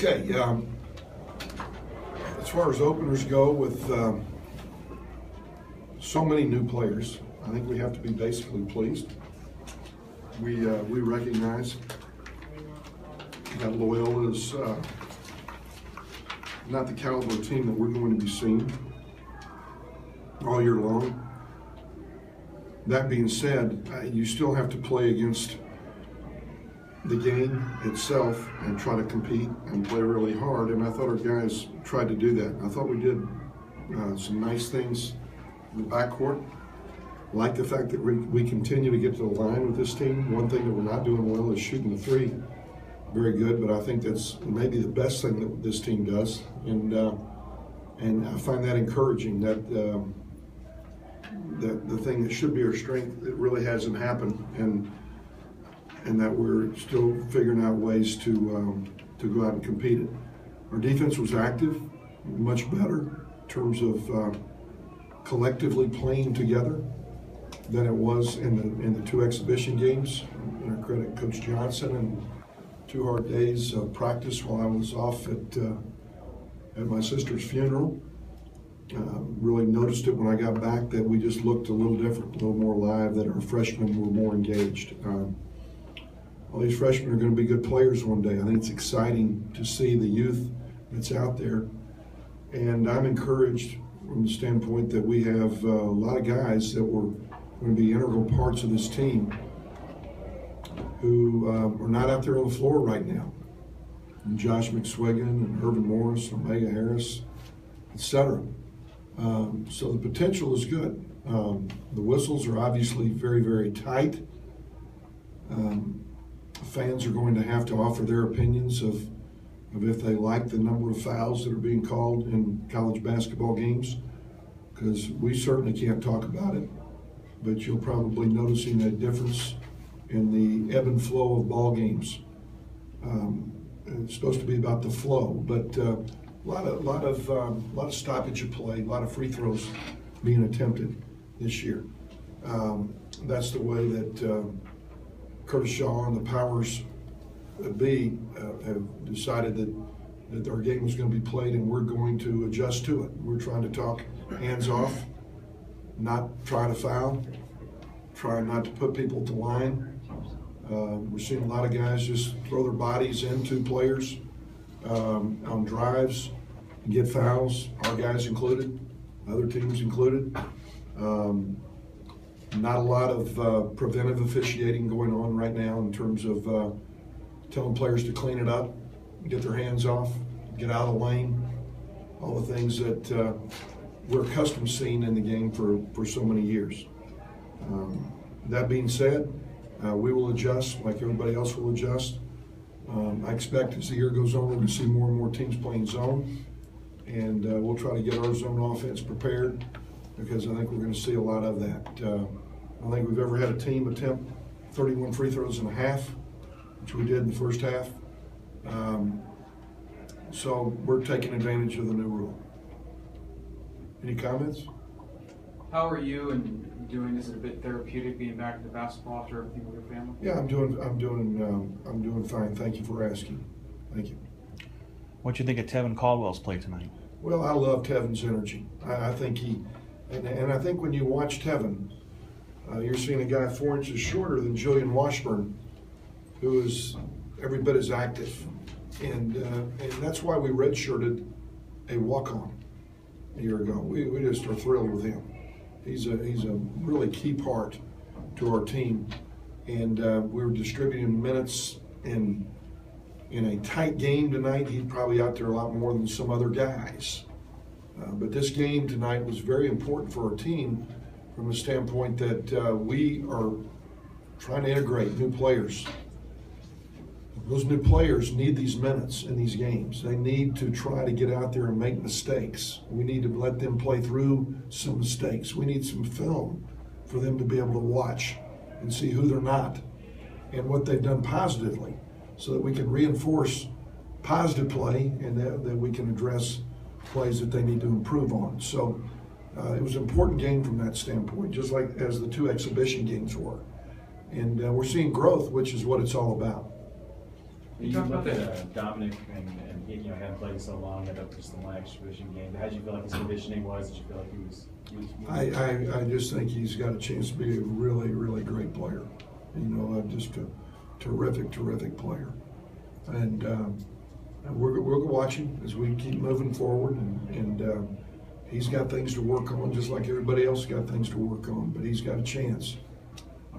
Okay, as far as openers go, with so many new players, I think we have to be basically pleased. We recognize that Loyola is not the caliber of team that we're going to be seeing all year long. That being said, you still have to play against the game itself and try to compete and play really hard, and I thought our guys tried to do that. I thought we did some nice things in the backcourt. Like the fact that we continue to get to the line with this team. One thing that we're not doing well is shooting the three. Very good, but I think that's maybe the best thing that this team does, and I find that encouraging. That the thing that should be our strength, it really hasn't happened, and that we're still figuring out ways to go out and compete it. Our defense was active, much better in terms of collectively playing together than it was in the two exhibition games. And I credit Coach Johnson and 2 hard days of practice while I was off at my sister's funeral. Really noticed it when I got back that we just looked a little different, a little more live, that our freshmen were more engaged. All these freshmen are going to be good players one day. I think it's exciting to see the youth that's out there. And I'm encouraged from the standpoint that we have a lot of guys that were going to be integral parts of this team who are not out there on the floor right now. And Josh McSwiggan and Irvin Morris, Omega Harris, etc. So the potential is good. The whistles are obviously very, very tight. Fans are going to have to offer their opinions of if they like the number of fouls that are being called in college basketball games, because we certainly can't talk about it, but you'll probably noticing a difference in the ebb and flow of ball games. It's supposed to be about the flow, but a lot of stoppage of play, a lot of free throws being attempted this year. That's the way that Curtis Shaw and the powers that be have decided that our game was going to be played, and we're going to adjust to it. We're trying to talk hands off, not trying to foul, trying not to put people to line. We're seeing a lot of guys just throw their bodies into players on drives and get fouls, our guys included, other teams included. Not a lot of preventive officiating going on right now in terms of telling players to clean it up, get their hands off, get out of the lane, all the things that we're accustomed to seeing in the game for so many years. That being said, we will adjust like everybody else will adjust. I expect as the year goes on, we're going to see more and more teams playing zone, and we'll try to get our zone offense prepared, because I think we're going to see a lot of that. I don't think we've ever had a team attempt 31 free throws in a half, which we did in the first half. So we're taking advantage of the new rule. Any comments? How are you and doing? Is it a bit therapeutic being back to basketball after everything with your family? Yeah, I'm doing fine. Thank you for asking. Thank you. What do you think of Tevin Caldwell's play tonight? Well, I love Tevin's energy. I think and I think when you watch Tevin, you're seeing a guy 4 inches shorter than Julian Washburn, who is every bit as active, and that's why we redshirted a walk-on a year ago. We just are thrilled with him. He's a really key part to our team, and we're distributing minutes in a tight game tonight. He's probably out there a lot more than some other guys. But this game tonight was very important for our team from the standpoint that we are trying to integrate new players. Those new players need these minutes in these games. They need to try to get out there and make mistakes. We need to let them play through some mistakes. We need some film for them to be able to watch and see who they're not and what they've done positively, so that we can reinforce positive play and that we can address plays that they need to improve on. So it was an important game from that standpoint, just like as the 2 exhibition games were. And we're seeing growth, which is what it's all about. You looked at Dominic and he, hadn't played so long that up just the one exhibition game. How did you feel like his conditioning was? Did you feel like he was I just think he's got a chance to be a really, really great player. Just a terrific player. And we're watching as we keep moving forward. And he's got things to work on, just like everybody else got things to work on. But he's got a chance.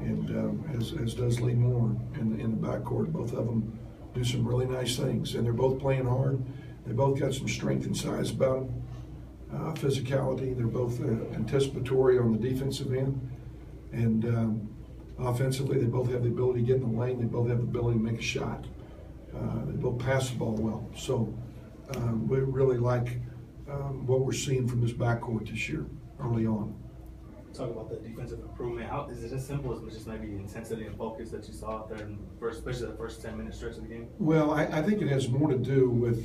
And as does Lee Moore in the backcourt, both of them do some really nice things. And they're both playing hard. They both got some strength and size about them. Physicality. They're both anticipatory on the defensive end, and offensively, they both have the ability to get in the lane. They both have the ability to make a shot. They both pass the ball well. So we really like what we're seeing from this backcourt this year, early on. Talk about the defensive improvement. How is it as simple as just maybe the intensity and focus that you saw out there, especially the first 10-minute stretch of the game? Well, I think it has more to do with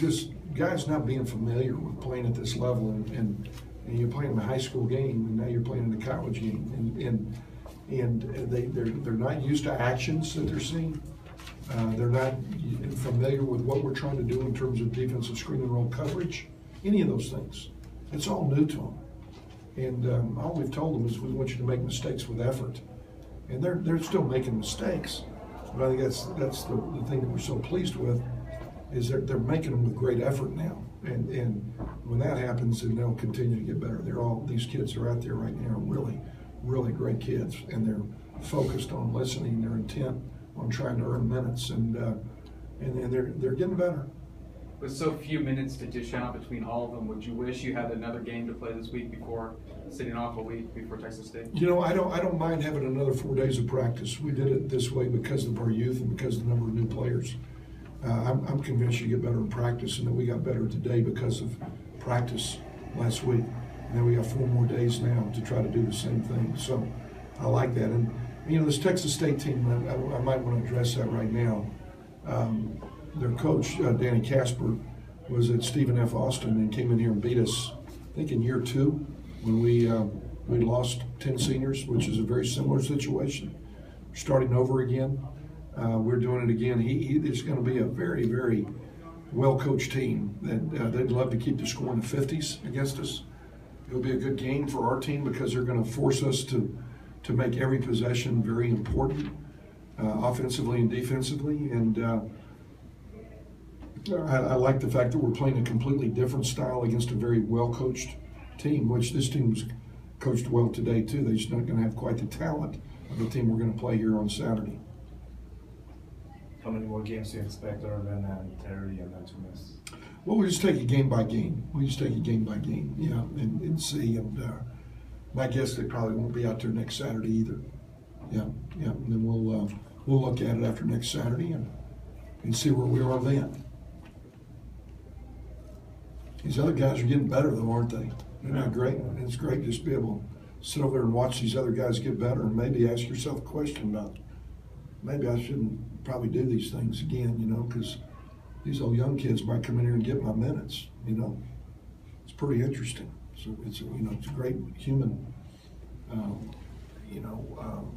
just guys not being familiar with playing at this level, and you're playing in a high school game, and now you're playing in a college game, and they're not used to actions that they're seeing. They're not familiar with what we're trying to do in terms of defensive screen and roll coverage, any of those things. It's all new to them. And all we've told them is we want you to make mistakes with effort. And they're still making mistakes. But I think that's the thing that we're so pleased with, is they're making them with great effort now. And when that happens, then they'll continue to get better. These kids are out there right now, really, really great kids. And they're focused on listening. They're intent on trying to earn minutes. And they're getting better. With so few minutes to dish out between all of them, would you wish you had another game to play this week before sitting off a week before Texas State? I don't mind having another 4 days of practice. We did it this way because of our youth and because of the number of new players. I'm convinced you get better in practice, and that we got better today because of practice last week. And then we got 4 more days now to try to do the same thing. So I like that. And this Texas State team, I might want to address that right now. Their coach, Danny Casper, was at Stephen F. Austin and came in here and beat us, I think in year 2, when we lost 10 seniors, which is a very similar situation. We're starting over again. We're doing it again. It's going to be a very, very well-coached team. That they'd love to keep the score in the 50s against us. It'll be a good game for our team because they're going to force us to make every possession very important, offensively and defensively. And I like the fact that we're playing a completely different style against a very well-coached team, which this team was coached well today too. They're just not going to have quite the talent of the team we're going to play here on Saturday. How many more games do you expect other than Terry and not to miss? Well, we'll just take it game by game. We'll just take it game by game, and see. And my guess they probably won't be out there next Saturday either. Yeah. And then we'll look at it after next Saturday and see where we are then. These other guys are getting better, though, aren't they? Isn't that great? It's great just to be able to sit over there and watch these other guys get better, and maybe ask yourself a question about, maybe I shouldn't probably do these things again, because these old young kids might come in here and get my minutes. It's pretty interesting. So it's a great human,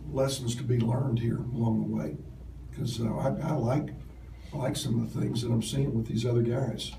lessons to be learned here along the way, because I like some of the things that I'm seeing with these other guys.